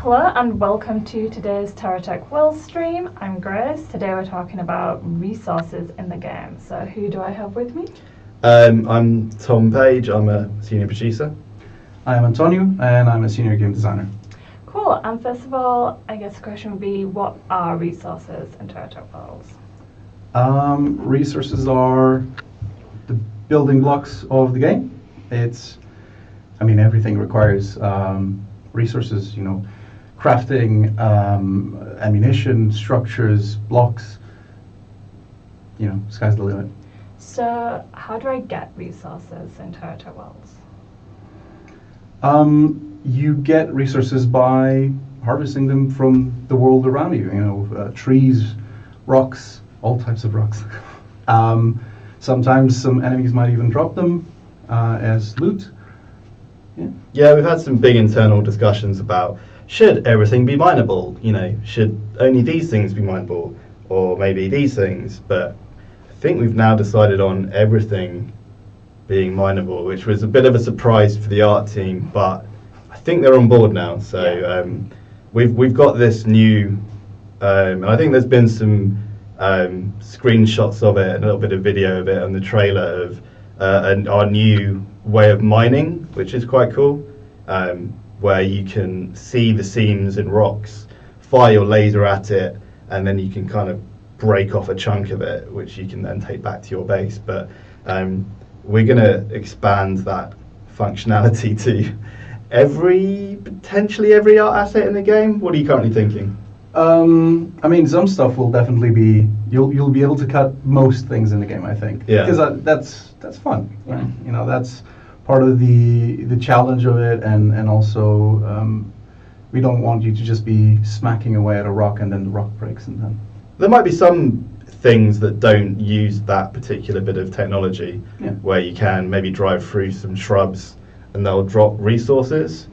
Hello and welcome to today's TerraTech Worlds stream. I'm Grace. Today we're talking about resources in the game. So who do I have with me? I'm Tom Page. I'm a senior producer. I am Antonio, and I'm a senior game designer. Cool. And first of all, I guess the question would be, what are resources in TerraTech Worlds? Resources are the building blocks of the game. Everything requires resources, crafting, ammunition, structures, blocks, sky's the limit. So how do I get resources in TerraTech Worlds? You get resources by harvesting them from the world around you, trees, rocks, all types of rocks. Sometimes some enemies might even drop them as loot. Yeah, we've had some big internal discussions about should everything be mineable? Should only these things be mineable, or maybe these things? But I think we've now decided on everything being mineable, which was a bit of a surprise for the art team, but I think they're on board now. So we've got this new, and I think there's been some screenshots of it, and a little bit of video of it, and the trailer of our new way of mining, which is quite cool, where you can see the seams in rocks, fire your laser at it, and then you can kind of break off a chunk of it, which you can then take back to your base. But we're going to expand that functionality to potentially every art asset in the game. What are you currently thinking? Some stuff will definitely be, you'll be able to cut most things in the game, I think. Yeah. Because that's fun. Right? That's part of the challenge of it, and also we don't want you to just be smacking away at a rock and then the rock breaks and then. There might be some things that don't use that particular bit of technology, where you can maybe drive through some shrubs and they'll drop resources.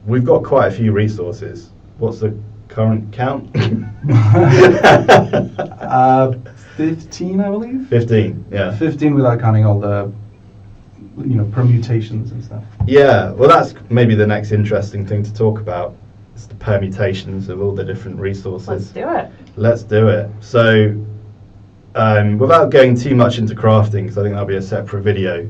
We've got quite a few resources. What's the current count? 15, I believe. 15, yeah. 15 without counting all the, permutations and stuff. Yeah, well, that's maybe the next interesting thing to talk about. It's the permutations of all the different resources. Let's do it. So, without going too much into crafting, because I think that'll be a separate video,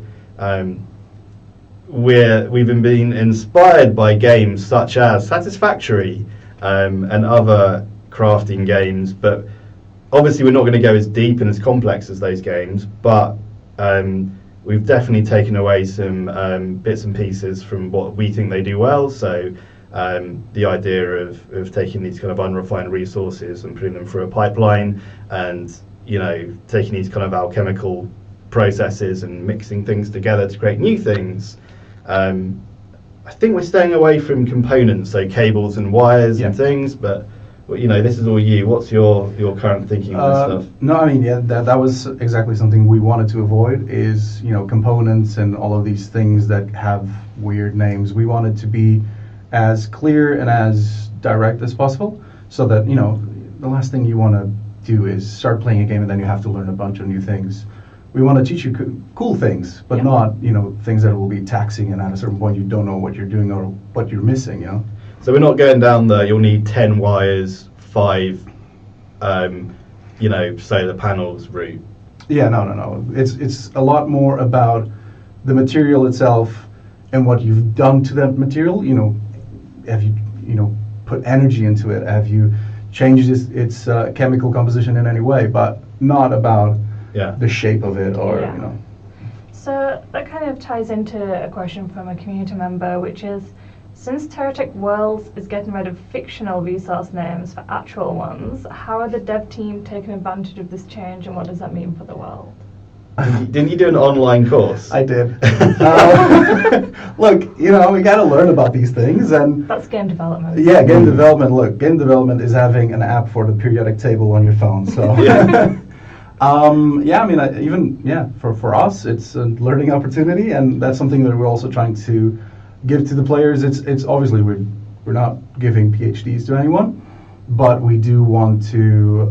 we've been being inspired by games such as Satisfactory and other crafting games, but obviously we're not going to go as deep and as complex as those games, but we've definitely taken away some bits and pieces from what we think they do well. So the idea of taking these kind of unrefined resources and putting them through a pipeline, and taking these kind of alchemical processes and mixing things together to create new things. I think we're staying away from components, so cables and wires and things, but this is all you. What's your current thinking on this stuff? No, that was exactly something we wanted to avoid, is, components and all of these things that have weird names. We wanted to be as clear and as direct as possible, so that, the last thing you want to do is start playing a game and then you have to learn a bunch of new things. We want to teach you cool things, but not, things that will be taxing, and at a certain point you don't know what you're doing or what you're missing, So we're not going down you'll need 10 wires, 5, solar panels route. Yeah, no. It's a lot more about the material itself and what you've done to that material. Have you, put energy into it? Have you changed its chemical composition in any way? But not about the shape of it, or So that kind of ties into a question from a community member, which is, since TerraTech Worlds is getting rid of fictional resource names for actual ones, how are the dev team taking advantage of this change, and what does that mean for the world? Didn't you do an online course? I did. Look, we got to learn about these things, and that's game development. Yeah, game development. Look, game development is having an app for the periodic table on your phone. So. For us, it's a learning opportunity, and that's something that we're also trying to give to the players. It's obviously we're not giving PhDs to anyone, but we do want to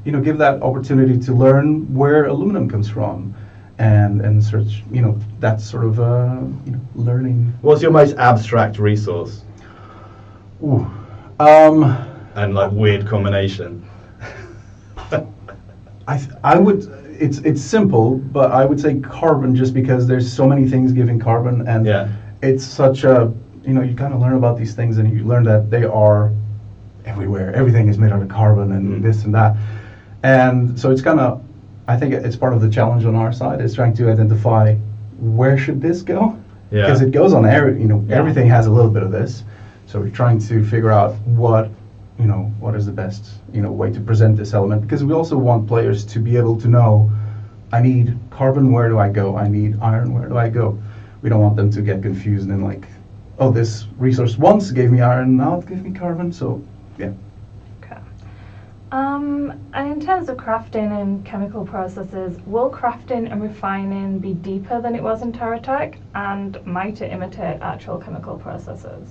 give that opportunity to learn where aluminum comes from, and search, that sort of learning. What's your most abstract resource? Ooh. And like weird combination. I would. It's simple, but I would say carbon, just because there's so many things giving carbon, and Yeah. it's such a, you kind of learn about these things, and you learn that they are everywhere. Everything is made out of carbon, and this and that, and so it's kind of, I think it's part of the challenge on our side is trying to identify where should this go, Yeah. because it goes on everything has a little bit of this, so we're trying to figure out what is the best way to present this element, because we also want players to be able to know, I need carbon, where do I go? I need iron, where do I go? We don't want them to get confused and like, oh, this resource once gave me iron, now it gives me carbon, so yeah. Okay. And in terms of crafting and chemical processes, will crafting and refining be deeper than it was in TerraTech, and might it imitate actual chemical processes?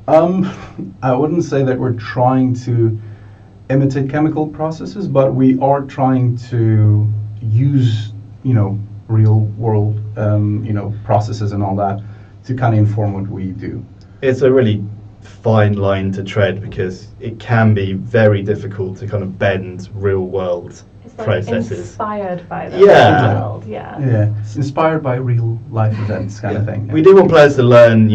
I wouldn't say that we're trying to imitate chemical processes, but we are trying to use, real world, processes and all that to kind of inform what we do. It's a really fine line to tread, because it can be very difficult to kind of bend real world It's like processes. inspired by the Yeah. world, yeah. Yeah, it's inspired by real life events kind of thing. We do want players to learn,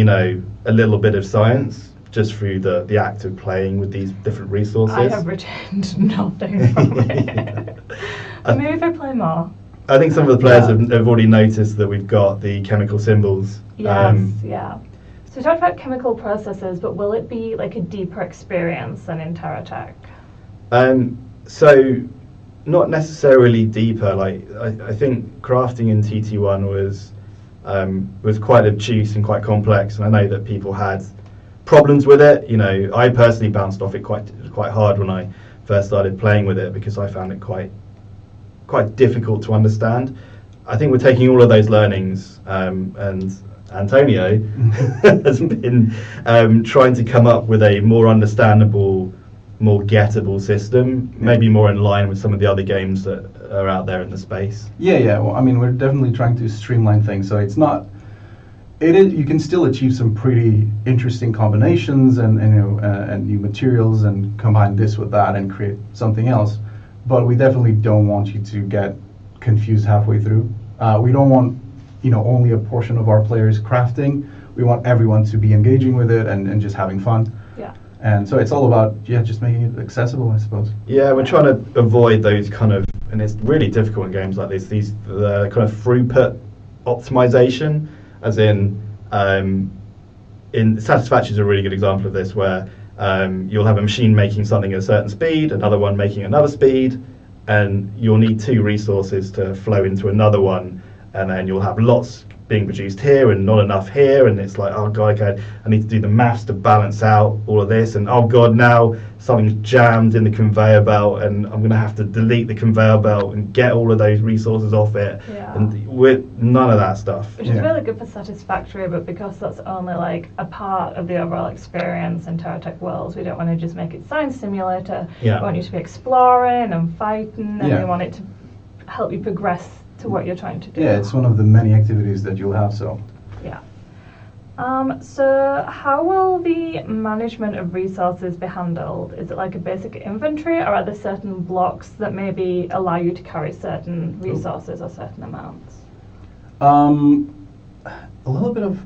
a little bit of science just through the act of playing with these different resources. I have retained nothing from it. Maybe if I play more. I think some of the players have already noticed that we've got the chemical symbols. Yes, yeah. So we talked about chemical processes, but will it be like a deeper experience than in TerraTech? So not necessarily deeper. Like I think crafting in TT1 was quite obtuse and quite complex, and I know that people had problems with it. I personally bounced off it quite hard when I first started playing with it, because I found it quite difficult to understand. I think we're taking all of those learnings, and Antonio has been trying to come up with a more understandable, more gettable system, maybe more in line with some of the other games that are out there in the space. Yeah. Well, I mean, we're definitely trying to streamline things, so it's not. It is. You can still achieve some pretty interesting combinations and new materials, and combine this with that and create something else. But we definitely don't want you to get confused halfway through. We don't want only a portion of our players crafting. We want everyone to be engaging with it and just having fun. Yeah. And so it's all about just making it accessible, I suppose. Yeah, we're trying to avoid those kind of, and it's really difficult in games like this, the kind of throughput optimization, as in Satisfactory is a really good example of this, where you'll have a machine making something at a certain speed, another one making another speed, and you'll need two resources to flow into another one, and then you'll have lots being produced here and not enough here, and it's like, oh god, okay, I need to do the maths to balance out all of this, and oh god, now something's jammed in the conveyor belt, and I'm going to have to delete the conveyor belt and get all of those resources off it, and with none of that stuff. Which is really good for Satisfactory, but because that's only like a part of the overall experience in TerraTech Worlds, we don't want to just make it science simulator. We want you to be exploring and fighting, and we want it to help you progress to what you're trying to do. Yeah, it's one of the many activities that you'll have, so. Yeah. So how will the management of resources be handled? Is it like a basic inventory, or are there certain blocks that maybe allow you to carry certain resources or certain amounts? A little bit of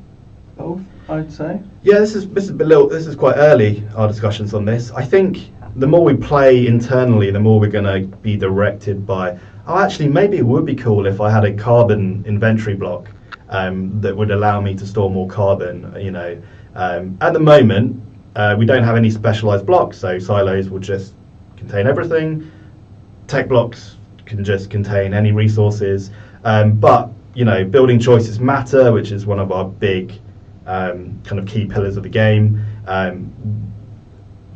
both, I'd say. Yeah, this is quite early, our discussions on this. I think the more we play internally, the more we're going to be directed by, oh, actually, maybe it would be cool if I had a carbon inventory block that would allow me to store more carbon. At the moment, we don't have any specialized blocks, so silos will just contain everything. Tech blocks can just contain any resources, but building choices matter, which is one of our big kind of key pillars of the game.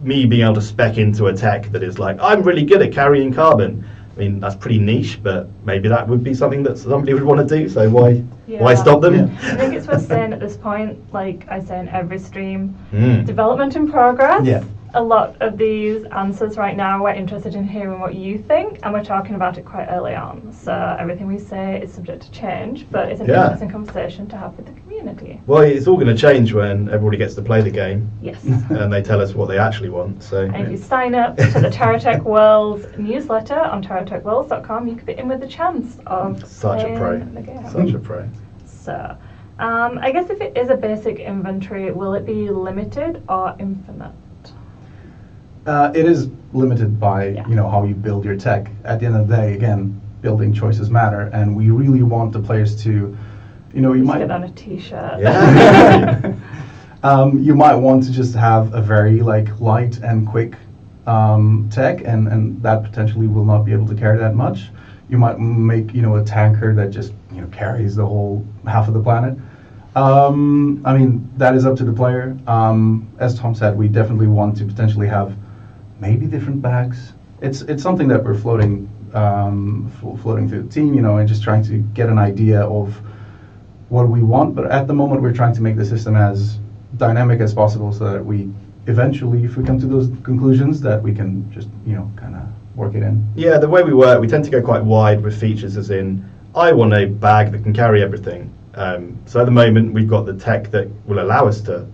Me being able to spec into a tech that is like, I'm really good at carrying carbon. I mean, that's pretty niche, but maybe that would be something that somebody would want to do, so why stop them? Yeah. I think it's worth saying at this point, like I say in every stream, development in progress. Yeah. a lot of these answers right now. We're interested in hearing what you think, and we're talking about it quite early on. So everything we say is subject to change, but it's an interesting conversation to have with the community. Well, it's all going to change when everybody gets to play the game. Yes. And they tell us what they actually want. So. And if you sign up to the TerraTech Worlds newsletter on TerraTechWorlds.com, you could be in with the chance of playing the game. Such a pro. So, I guess if it is a basic inventory, will it be limited or infinite? It is limited by how you build your tech. At the end of the day, again, building choices matter, and we really want the players to, you might get on a t-shirt. Yeah. You might want to just have a very light and quick tech, and that potentially will not be able to carry that much. You might make a tanker that just carries the whole half of the planet. That is up to the player. As Tom said, we definitely want to potentially have maybe different bags. It's something that we're floating through the team, and just trying to get an idea of what we want. But at the moment, we're trying to make the system as dynamic as possible, so that we eventually, if we come to those conclusions, that we can just kind of work it in. Yeah, the way we work, we tend to go quite wide with features, as in, I want a bag that can carry everything. So at the moment, we've got the tech that will allow us to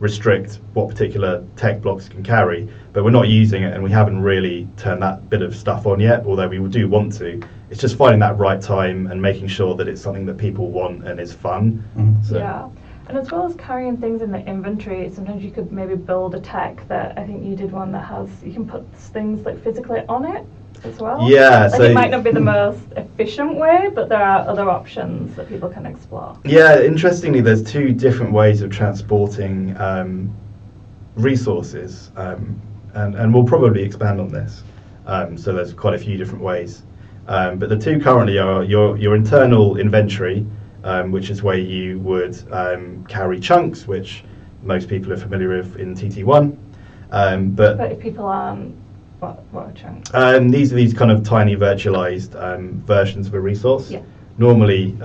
restrict what particular tech blocks can carry, but we're not using it, and we haven't really turned that bit of stuff on yet, although we do want to. It's just finding that right time and making sure that it's something that people want and is fun. Mm-hmm. So. Yeah. And as well as carrying things in the inventory, sometimes you could maybe build a tech that, I think you did one that has, you can put things physically on it as well. Yeah. So it might not be the most efficient way, but there are other options that people can explore. Yeah, interestingly, there's two different ways of transporting resources, and we'll probably expand on this. So there's quite a few different ways. But the two currently are your internal inventory, which is where you would carry chunks, which most people are familiar with in TT1. But if people aren't, what are chunks? These are these kind of tiny virtualized versions of a resource. Yeah. Normally,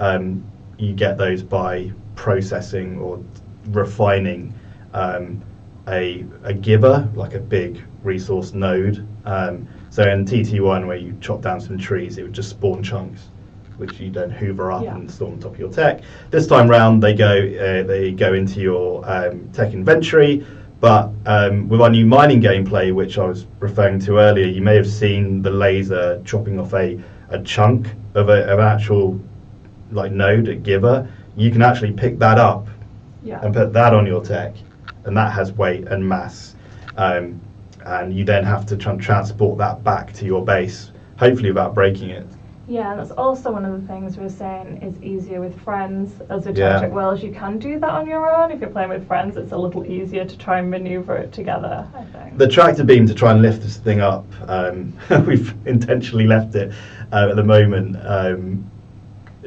you get those by processing or refining a giver, like a big resource node. So in TT1, where you chop down some trees, it would just spawn chunks, which you then hoover up and store on top of your tech. This time round, they go into your tech inventory. But with our new mining gameplay, which I was referring to earlier, you may have seen the laser chopping off a chunk of an actual node, a giver. You can actually pick that up and put that on your tech, and that has weight and mass. And you then have to transport that back to your base, hopefully without breaking it. Yeah, and that's also one of the things we're saying is easier with friends. As with TerraTech Worlds, you can do that on your own. If you're playing with friends, it's a little easier to try and maneuver it together, I think. The tractor beam to try and lift this thing up, we've intentionally left it at the moment.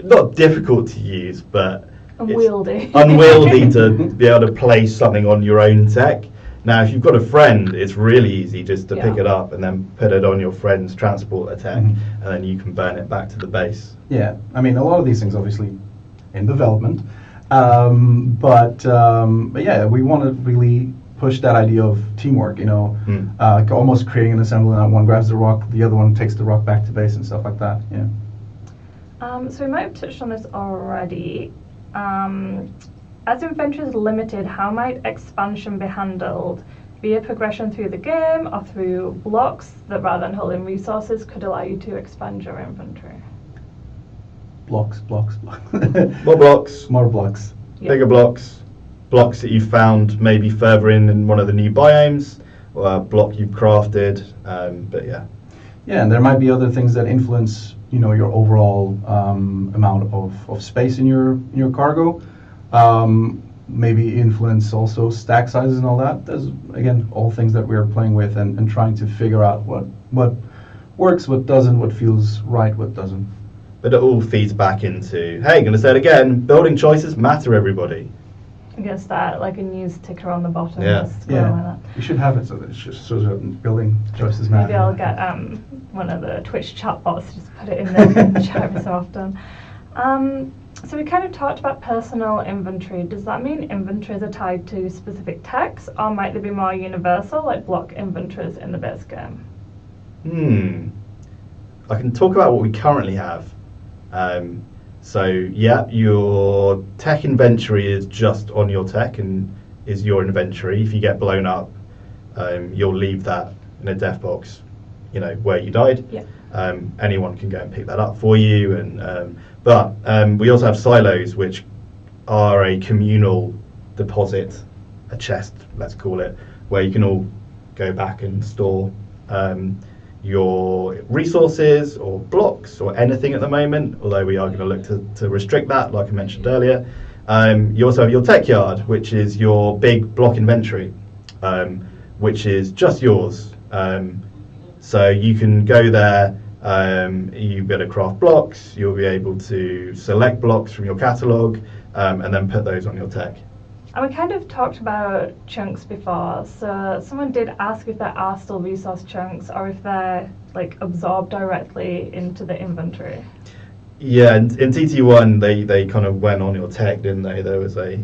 Not difficult to use, but unwieldy. It's unwieldy to be able to place something on your own tech. Now, if you've got a friend, it's really easy just to pick it up and then put it on your friend's transporter tech, and then you can burn it back to the base. Yeah, a lot of these things obviously in development, but yeah, we want to really push that idea of teamwork. Almost creating an assembly, and one grabs the rock, the other one takes the rock back to base and stuff like that. Yeah. So we might have touched on this already. As inventory is limited, how might expansion be handled? Via progression through the game or through blocks that, rather than holding resources, could allow you to expand your inventory? Blocks. More blocks. More blocks. Yep. Bigger blocks. Blocks that you've found maybe further in one of the new biomes, or a block you've crafted. But yeah. Yeah, and there might be other things that influence, your overall amount of space in your cargo. Maybe influence also stack sizes and all that. There's, again, all things that we're playing with and trying to figure out what works, what doesn't, what feels right, what doesn't. But it all feeds back into, hey, going to say it again, building choices matter, everybody. I'm going to start a news ticker on the bottom. Yeah. You should have it so that it's just so that building choices matter. Maybe I'll get one of the Twitch chat bots to just put it in there and chat every so often. So we kind of talked about personal inventory. Does that mean inventories are tied to specific techs, or might they be more universal, like block inventories in the base game? I can talk about what we currently have. So yeah, your tech inventory is just on your tech and is your inventory. If you get blown up, you'll leave that in a death box, where you died. Yeah. Anyone can go and pick that up for you. But we also have silos, which are a communal deposit, a chest, let's call it, where you can all go back and store your resources or blocks or anything at the moment, although we are going to look to restrict that, like I mentioned earlier. You also have your tech yard, which is your big block inventory, which is just yours. So you can go there, you'll be able to craft blocks, you'll be able to select blocks from your catalogue, and then put those on your tech. And we kind of talked about chunks before, so someone did ask if there are still resource chunks or if they're like absorbed directly into the inventory. Yeah, in TT1 they kind of went on your tech, didn't they? There was a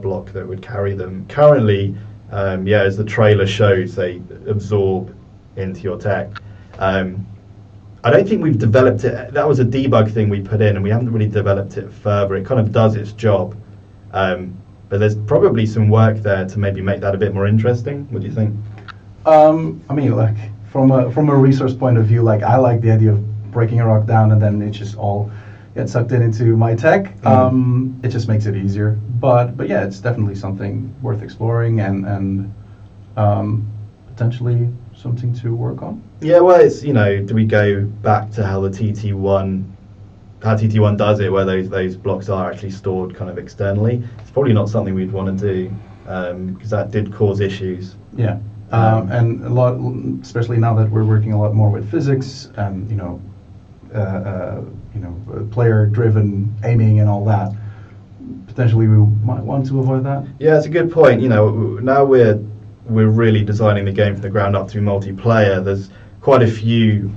block that would carry them. Currently, as the trailer shows, they absorb into your tech. I don't think we've developed it. That was a debug thing we put in, and we haven't really developed it further. It kind of does its job. But there's probably some work there to maybe make that a bit more interesting. What do you think? I mean, like from a resource point of view, like I like the idea of breaking a rock down and then it just all gets sucked into my tech. It just makes it easier. But yeah, it's definitely something worth exploring and potentially something to work on. Yeah, well, it's do we go back to how TT1 does it, where those blocks are actually stored kind of externally? It's probably not something we'd want to do because that did cause issues. Yeah, and a lot, especially now that we're working a lot more with physics and player-driven aiming and all that. Potentially, we might want to avoid that. Yeah, it's a good point. Now we're really designing the game from the ground up to be multiplayer. There's quite a few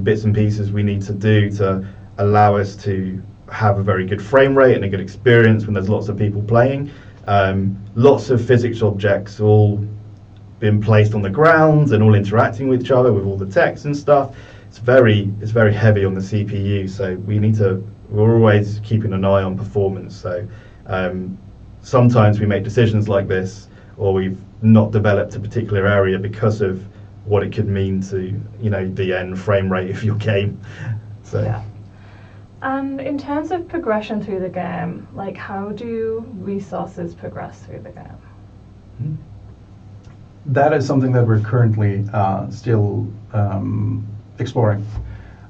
bits and pieces we need to do to allow us to have a very good frame rate and a good experience when there's lots of people playing. Lots of physics objects all been placed on the ground and all interacting with each other with all the text and stuff. It's very heavy on the CPU, so we're always keeping an eye on performance. So sometimes we make decisions like this, or we've not developed a particular area because of what it could mean to the end frame rate of your game. So. Yeah. And in terms of progression through the game, like how do resources progress through the game? That is something that we're currently still exploring.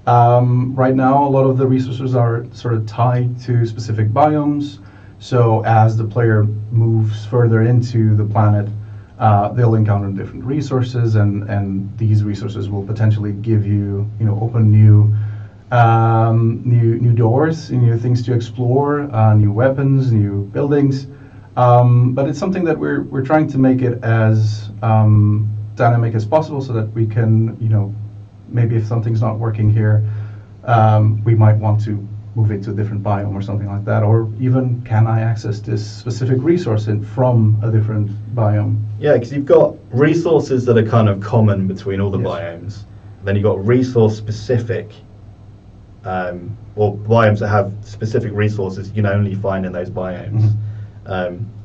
Right now, a lot of the resources are sort of tied to specific biomes. So as the player moves further into the planet, they'll encounter different resources, and these resources will potentially give you, open new doors, new things to explore, new weapons, new buildings. But it's something that we're trying to make it as dynamic as possible, so that we can, maybe if something's not working here, we might want to move it to a different biome or something like that, or even can I access this specific resource from a different biome? Yeah, because you've got resources that are kind of common between all the Yes. biomes. Then you've got resource specific, or biomes that have specific resources you can only find in those biomes.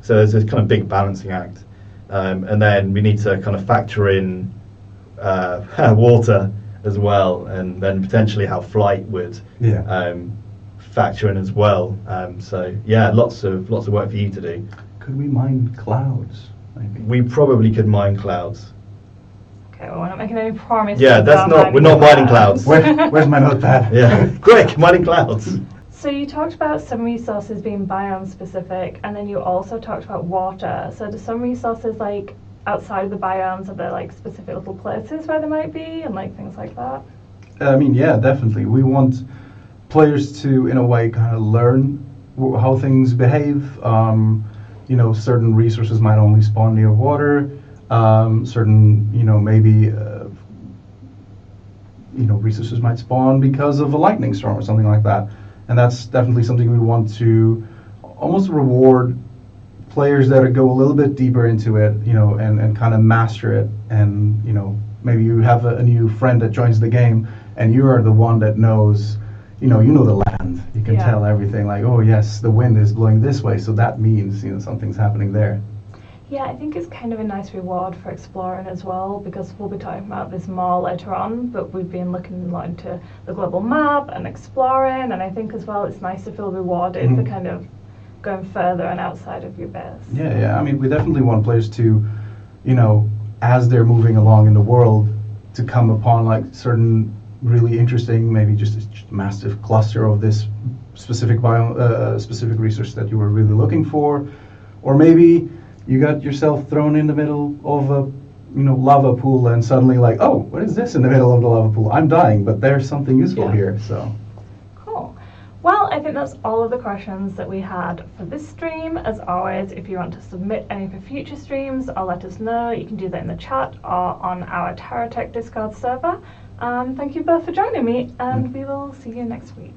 So there's this kind of big balancing act. And then we need to kind of factor in water as well, and then potentially how flight would factor in as well. So yeah, lots of work for you to do. Could we mine clouds? Maybe. We probably could mine clouds. Okay, well, we're not making any promises. Yeah, we're not mining clouds. Where's my notepad? Yeah, quick, mining clouds. So you talked about some resources being biome specific, and then you also talked about water. So do some resources, like outside of the biomes, are there like specific little places where they might be, and like things like that? I mean, yeah, definitely. We want players to, in a way, kind of learn how things behave. Certain resources might only spawn near water. Certain, maybe, resources might spawn because of a lightning storm or something like that. And that's definitely something we want to almost reward players that go a little bit deeper into it, and kind of master it. And, maybe you have a new friend that joins the game and you are the one that knows, you know the land. You can tell everything, like, oh yes, the wind is blowing this way, so that means, something's happening there. Yeah, I think it's kind of a nice reward for exploring as well, because we'll be talking about this more later on, but we've been looking a lot into the global map and exploring, and I think as well it's nice to feel rewarded for kind of going further and outside of your base. Yeah, I mean, we definitely want players to, as they're moving along in the world, to come upon like certain really interesting, maybe just a massive cluster of this specific biome, specific resource that you were really looking for, or maybe you got yourself thrown in the middle of a lava pool and suddenly like, oh, what is this in the middle of the lava pool? I'm dying, but there's something useful here. So cool. Well, I think that's all of the questions that we had for this stream. As always, if you want to submit any for future streams or let us know, you can do that in the chat or on our TerraTech Discord server. Thank you both for joining me, and we will see you next week.